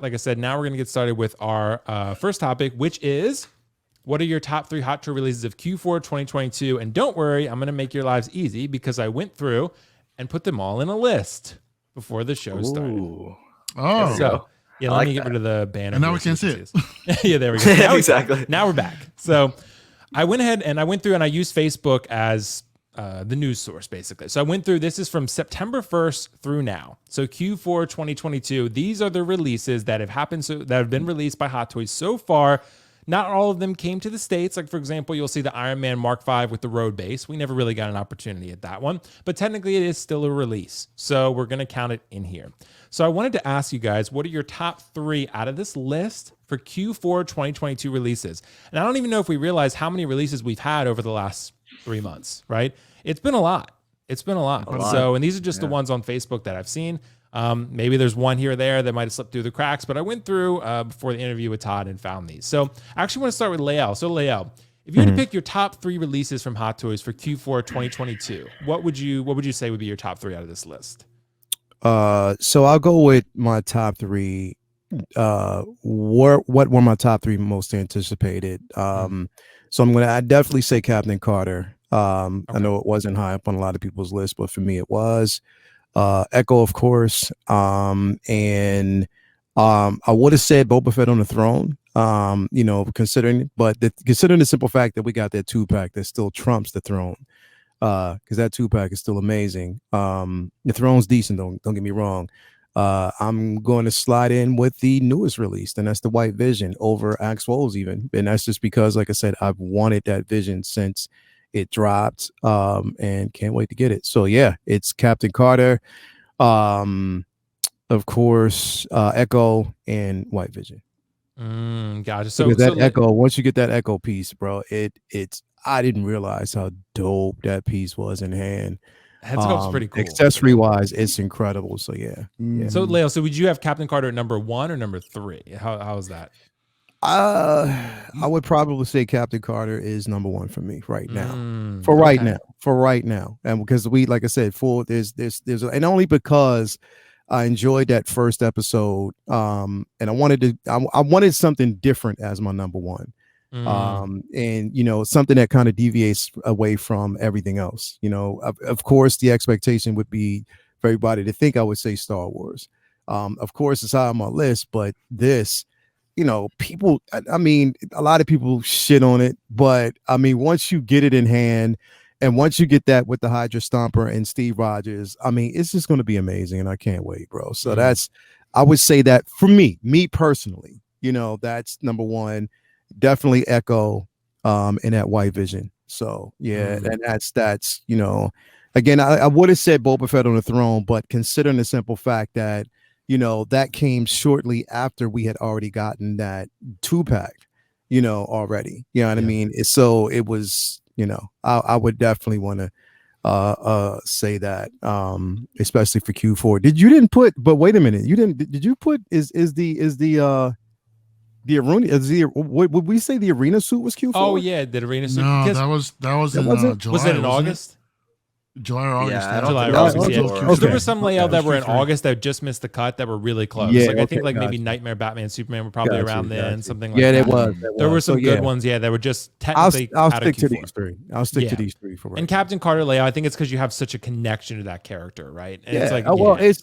like I said, now we're going to get started with our first topic, which is what are your top 3 Hot Toy releases of Q4 2022? And don't worry, I'm going to make your lives easy because I went through and put them all in a list before the show started. Oh, so yeah, let me get rid of the banner. And now we can see it. Yeah, there we go. Now exactly. Now we're back. So I went ahead and I went through and I used Facebook as the news source, basically. So I went through, this is from September 1st through now. So Q4 2022, these are the releases that have happened, that have been released by Hot Toys so far. Not all of them came to the States. Like, for example, you'll see the Iron Man Mark V with the road base. We never really got an opportunity at that one, but technically it is still a release. So we're going to count it in here. So I wanted to ask you guys, what are your top 3 out of this list for Q4 2022 releases? And I don't even know if we realize how many releases we've had over the last 3 months, right? It's been a lot. It's been a lot. So, and these are just the ones on Facebook that I've seen. Maybe there's one here or there that might have slipped through the cracks, but I went through before the interview with Todd and found these. So I actually want to start with Lael. So Lael, if you had to pick your top 3 releases from Hot Toys for Q4 2022, what would you say would be your top 3 out of this list? So I'll go with my top 3. What were my top 3 most anticipated? So I definitely say Captain Carter. I know it wasn't high up on a lot of people's list, but for me it was. Echo, of course, and I would have said Boba Fett on the throne, considering the simple fact that we got that 2-pack that still trumps the throne, because that 2-pack is still amazing. The throne's decent, don't get me wrong. I'm going to slide in with the newest release, and that's the White Vision over Axe Woes even, and that's just because, like I said, I've wanted that Vision since it dropped, and can't wait to get it. So yeah, it's Captain Carter, of course, Echo, and White Vision. Gotcha. So that Echo, once you get that Echo piece, bro, it's I didn't realize how dope that piece was in hand. Head sculpt's pretty cool. Accessory wise, it's incredible. So yeah. So Leo, so would you have Captain Carter at number 1 or number 3? How is that? I would probably say Captain Carter is number 1 for me right now. For right now. And because like I said, there's and only because I enjoyed that first episode. And I wanted something different as my number 1. And something that kind of deviates away from everything else. Of course the expectation would be for everybody to think I would say Star Wars. Of course it's high on my list, but this, people, I mean, a lot of people shit on it, but I mean, once you get it in hand and once you get that with the Hydra Stomper and Steve Rogers, I mean, it's just going to be amazing and I can't wait, bro. So I would say that for me personally, that's number 1, definitely Echo, and that White Vision. So yeah, and that's, again, I would have said Boba Fett on the throne, but considering the simple fact that, that came shortly after we had already gotten that 2-pack, already. You know what I mean? So it was, I would definitely want to say that, especially for Q4. But wait a minute, did you put the arena? Would we say the arena suit was Q4? Oh yeah, the arena suit. No, that was in July. Was it in August? July or August. Yeah, July or August. Yeah. There were some layout that were in August that just missed the cut that were really close. Yeah, I think maybe Nightmare Batman, Superman were probably around then, something like that. Yeah, it was. There were some good ones, that were just technically I'll out stick of to Q4. these 3. I'll stick to these 3 for right. And Captain Carter layout, I think it's because you have such a connection to that character, right? And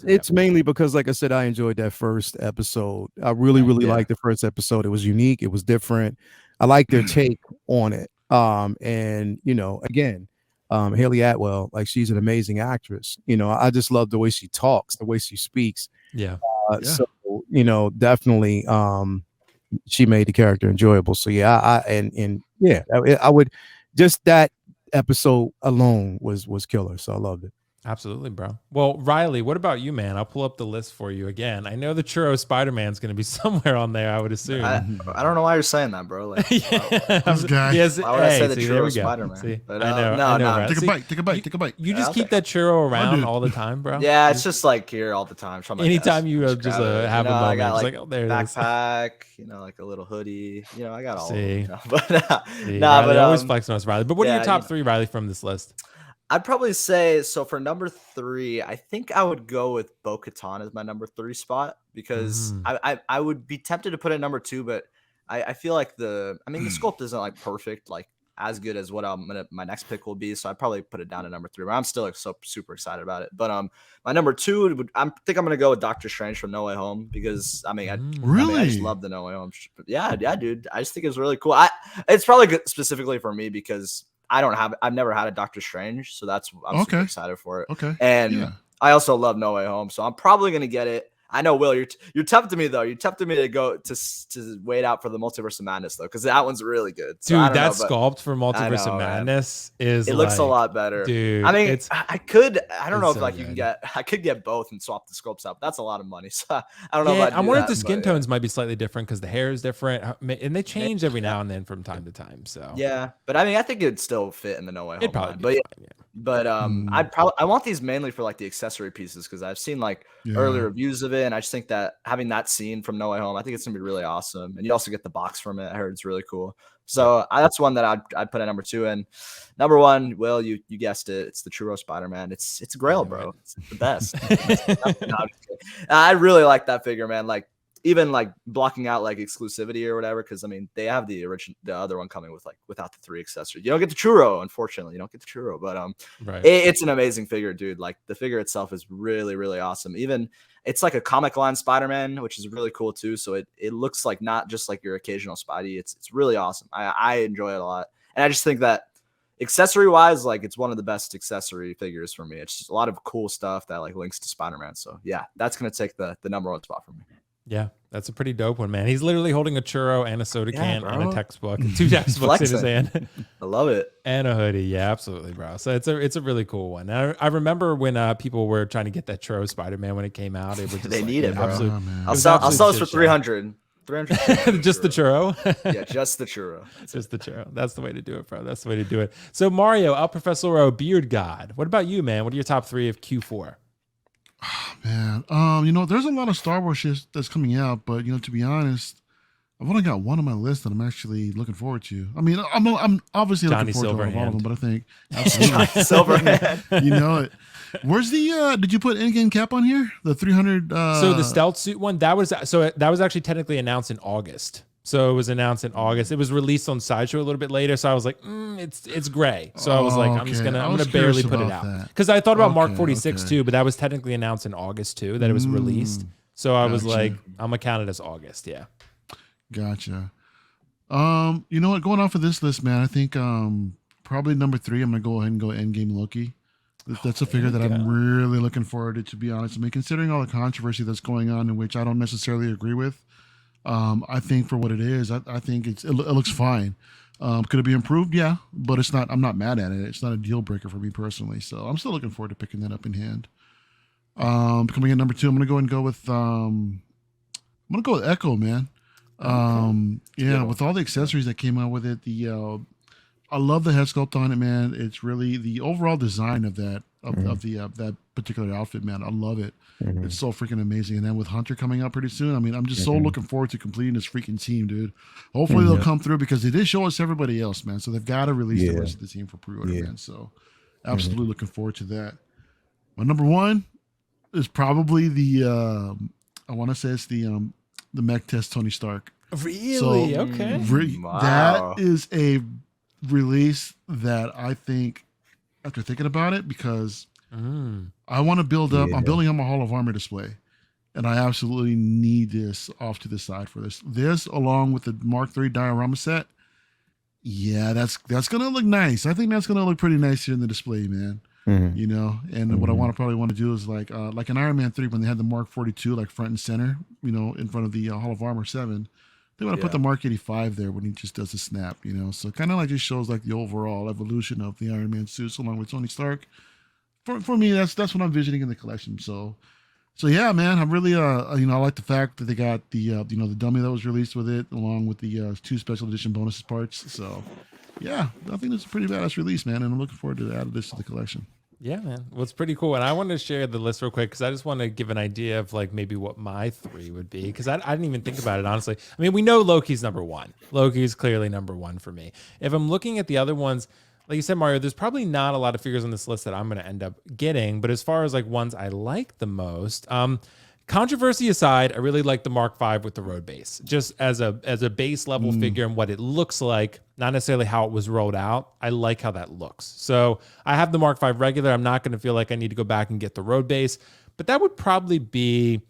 it's mainly because, like I said, I enjoyed that first episode. I really liked the first episode. It was unique. It was different. I like their take on it. And again, Haley Atwell, like, she's an amazing actress. I just love the way she talks, the way she speaks. So definitely she made the character enjoyable. So yeah, I would, just that episode alone was killer. So I loved it. Absolutely, bro. Well, Riley, what about you, man? I'll pull up the list for you again. I know the Churro Spider-Man's going to be somewhere on there, I would assume. I don't know why you're saying that, bro. Like, this guy. Yes, why would I say the Churro Spider-Man? Spider-Man? But, I know. Right? Take a bite. You just keep that churro around all the time, bro? Yeah, it's just like here all the time. Anytime you just have a moment, I got like, oh, there it is. Backpack, like a little hoodie. I got all. See. But Riley always flexing on us, Riley. But what are your top 3, Riley, from this list? I'd probably say so for number 3, I think I would go with Bo-Katan as my number 3 spot because Mm. I would be tempted to put it number 2, but I feel like the sculpt isn't like perfect, like as good as what my next pick will be. So I'd probably put it down to number 3. But I'm still like so super excited about it. But my number 2 would I think I'm gonna go with Doctor Strange from No Way Home because I Really? just love the No Way Home. Yeah, dude. I just think it's really cool. It's probably good specifically for me because I've never had a Doctor Strange, so I'm super excited for it. Okay. And Yeah. I also love No Way Home, so I'm probably gonna get it. I know, Will, you're tempting me though. You're tempting me to go to wait out for the Multiverse of Madness though, because that one's really good. So Dude, that sculpt for Multiverse of man. Madness is looks a like, lot better. dude. I mean, I don't know if so like you can get I could get both and swap the sculpts out. But that's a lot of money. So I don't know. Yeah, if I'm wondering if the skin tones might be slightly different because the hair is different, and they change every now and then from time to time. So yeah, but I mean, I think it'd still fit in the No Way Home it'd probably line. be But fine, yeah. But I want these mainly for like the accessory pieces because I've seen like early reviews of it, and I just think that having that scene from No Way Home, I think it's gonna be really awesome. And you also get the box from it. I heard it's really cool. So that's one that I'd put at number 2. And number 1, Will, you guessed it, it's the Churro Spider-Man. It's a Grail, bro. It's the best. I really like that figure, man. Like even like blocking out like exclusivity or whatever, because I mean they have the other one coming with like without the 3 accessories. You don't get the Churro, unfortunately. You don't get the Churro, but it's an amazing figure, dude. Like the figure itself is really, really awesome. Even it's like a comic line Spider-Man, which is really cool too. So it looks like not just like your occasional Spidey. It's really awesome. I enjoy it a lot, and I just think that accessory wise, like it's one of the best accessory figures for me. It's just a lot of cool stuff that like links to Spider-Man. So yeah, that's gonna take the number 1 spot for me. Yeah, that's a pretty dope one, man. He's literally holding a churro and a soda can bro. and a textbook, and 2 textbooks in his hand. I love it. And a hoodie. Yeah, absolutely, bro. So it's a really cool one. I remember when people were trying to get that churro Spider-Man when it came out. It was just they need it, bro. Absolute, I'll sell this for 300. 300. Just the churro. Yeah, just the churro. Just the churro. That's the way to do it, bro. That's the way to do it. So Mario, El Professor Beard God. What about you, man? What are your top 3 of Q4? Man, there's a lot of Star Wars shit that's coming out, but to be honest, I've only got one on my list that I'm actually looking forward to. I mean, I'm obviously Johnny looking forward to all of them, but I think Johnny Silverhand. you know it. Where's the? Did you put Endgame Cap on here? The 300. So the stealth suit one that was actually technically announced in August. So it was announced in August. It was released on Sideshow a little bit later. So I was like, it's gray. So I was like, I'm gonna barely put it out because I thought about Mark 46 too, but that was technically announced in August too that it was released. So I was like, I'm gonna count it as August. Yeah. Gotcha. You know what? Going off of this list, man, I think probably number 3. I'm gonna go ahead and go Endgame Loki. That's a figure that I'm really looking forward to be honest. I mean, considering all the controversy that's going on, in which I don't necessarily agree with. I think for what it is, I think it looks fine. Could it be improved? Yeah, but it's not. I'm not mad at it. It's not a deal breaker for me personally. So I'm still looking forward to picking that up in hand. Coming in number 2, I'm gonna go and go with Echo, man. With all the accessories that came out with it, I love the head sculpt on it, man. It's really the overall design of that that particular outfit, man. I love it. It's so freaking amazing. And then with Hunter coming out pretty soon, I mean, I'm just so looking forward to completing this freaking team, dude. Hopefully they'll come through because they did show us everybody else, man. So they've got to release the rest of the team for pre-order, man. So absolutely looking forward to that. My number 1 is probably the I want to say it's the mech test Tony Stark. Really? So, okay. Wow. That is a release that I think, after thinking about it, because I want to build up. I'm building up my Hall of Armor display, and I absolutely need this off to the side for this. This, along with the Mark III diorama set, that's gonna look nice. I think that's gonna look pretty nice here in the display, man. And what I probably want to do is like an Iron Man 3 when they had the Mark 42 like front and center, in front of the Hall of Armor 7. They want to put the Mark 85 there when he just does a snap, So kind of like just shows like the overall evolution of the Iron Man suits along with Tony Stark. For me, that's what I'm envisioning in the collection. So yeah, man, I'm really I like the fact that they got the the dummy that was released with it along with the 2 special edition bonus parts. So yeah, I think it's a pretty badass release, man, and I'm looking forward to adding this to the collection. Yeah, man. Well, it's pretty cool. And I wanted to share the list real quick because I just want to give an idea of like maybe what my 3 would be because I didn't even think about it, honestly. I mean, we know Loki's number 1. Loki's clearly number 1 for me. If I'm looking at the other ones, like you said, Mario, there's probably not a lot of figures on this list that I'm going to end up getting. But as far as like ones I like the most, controversy aside, I really like the Mark V with the road base, just as a base level figure and what it looks like, not necessarily how it was rolled out. I like how that looks. So I have the Mark V regular. I'm not going to feel like I need to go back and get the road base, but that would probably be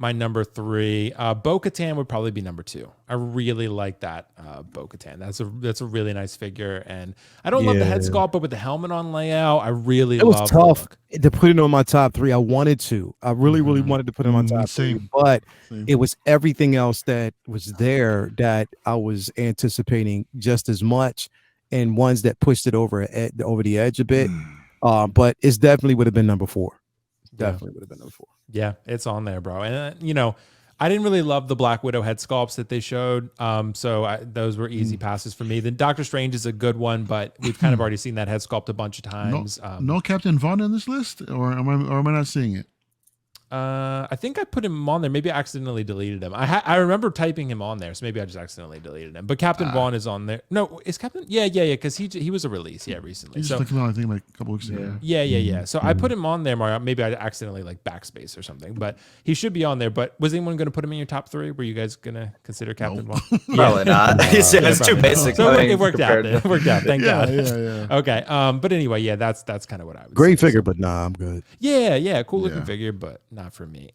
my number 3. Bo-Katan would probably be number 2. I really like that Bo-Katan. That's a really nice figure, and I don't love the head sculpt, but with the helmet on layout, I really love. It was tough to put it on my top 3. I wanted to. I really wanted to put it on my top 3, but it was everything else that was there that I was anticipating just as much, and ones that pushed it over the edge a bit. But it's definitely would have been number 4. Definitely would have been number 4. Yeah, it's on there, bro. And you know, I didn't really love the Black Widow head sculpts that they showed. So those were easy passes for me. Then Doctor Strange is a good one, but we've kind of already seen that head sculpt a bunch of times. No Captain Vaughn in this list, or am I not seeing it? I think I put him on there. Maybe I accidentally deleted him. I remember typing him on there, so maybe I just accidentally deleted him. But Captain Vaughn is on there. No, is Captain? Yeah, because he was a release, recently. He just came out, I think, like a couple weeks ago. Yeah. So I put him on there, Mario. Maybe I accidentally like backspace or something, but he should be on there. But was anyone going to put him in your top 3? Were you guys going to consider Captain Vaughn? Probably not. It's too basic. So it worked out. It worked out. Thank God. Yeah. Okay. But anyway, that's kind of what I would Great say. figure, but nah, I'm good. Yeah. Cool looking figure, but not for me.